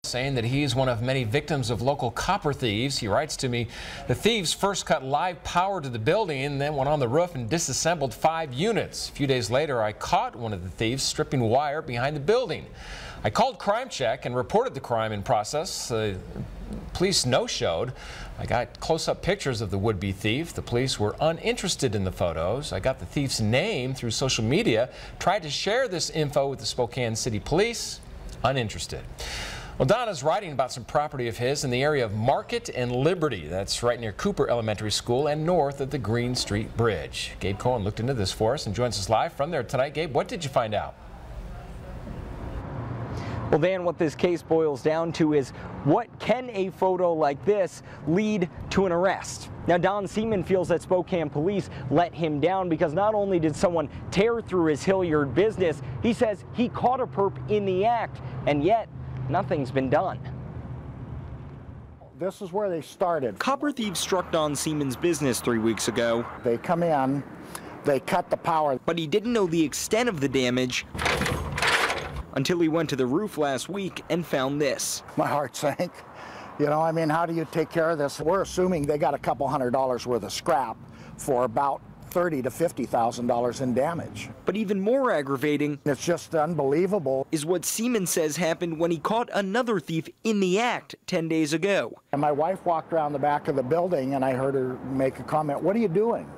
saying that he's one of many victims of local copper thieves. He writes to me, the thieves first cut live power to the building and then went on the roof and disassembled 5 units. A few days later, I caught one of the thieves stripping wire behind the building. I called Crime Check and reported the crime in process. Police no-showed. I got close-up pictures of the would-be thief. The police were uninterested in the photos. I got the thief's name through social media, tried to share this info with the Spokane City Police, uninterested. Well, Donna's writing about some property of his in the area of Market and Liberty. That's right near Cooper Elementary School and north of the Green Street Bridge. Gabe Cohen looked into this for us and joins us live from there tonight. Gabe, what did you find out? Well, Dan, what this case boils down to is what can a photo like this lead to an arrest? Now, Don Seaman feels that Spokane police let him down because not only did someone tear through his Hilliard business, he says he caught a perp in the act, and yet nothing's been done. This is where they started. Copper thieves struck Don Seaman's business 3 weeks ago. They come in, they cut the power. But he didn't know the extent of the damage until he went to the roof last week and found this. My heart sank. You know, I mean, how do you take care of this? We're assuming they got a couple $100 worth of scrap for about $30,000 to $50,000 in damage. But even more aggravating, it's just unbelievable, is what Seaman says happened when he caught another thief in the act 10 days ago. And my wife walked around the back of the building and I heard her make a comment, "What are you doing?"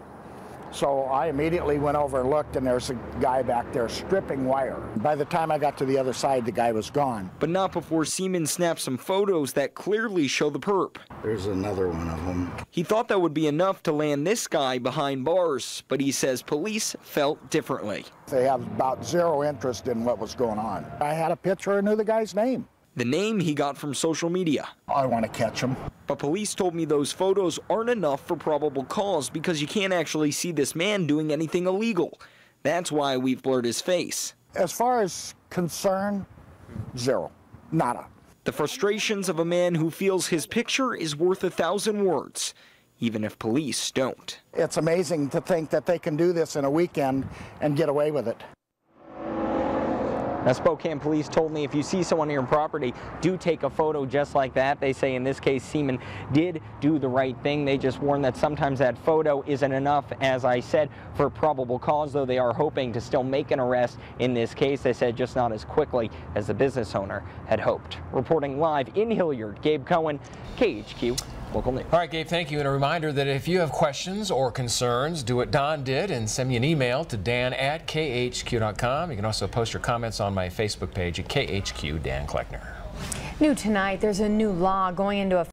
So I immediately went over and looked, and there's a guy back there stripping wire. By the time I got to the other side, the guy was gone. But not before Seaman snapped some photos that clearly show the perp. There's another one of them. He thought that would be enough to land this guy behind bars, but he says police felt differently. They have about zero interest in what was going on. I had a picture and knew the guy's name. The name he got from social media. I want to catch him. But police told me those photos aren't enough for probable cause because you can't actually see this man doing anything illegal. That's why we've blurred his face. As far as concern, zero. Nada. The frustrations of a man who feels his picture is worth 1,000 words, even if police don't. It's amazing to think that they can do this in a weekend and get away with it. Now, Spokane police told me if you see someone on your property, do take a photo just like that. They say in this case, Seaman did do the right thing. They just warn that sometimes that photo isn't enough, as I said, for probable cause, though they are hoping to still make an arrest in this case. They said just not as quickly as the business owner had hoped. Reporting live in Hilliard, Gabe Cohen, KHQ. Local news. All right, Gabe, thank you. And a reminder that if you have questions or concerns, do what Don did and send me an email to dan@khq.com. You can also post your comments on my Facebook page at KHQ Dan Kleckner. New tonight, there's a new law going into effect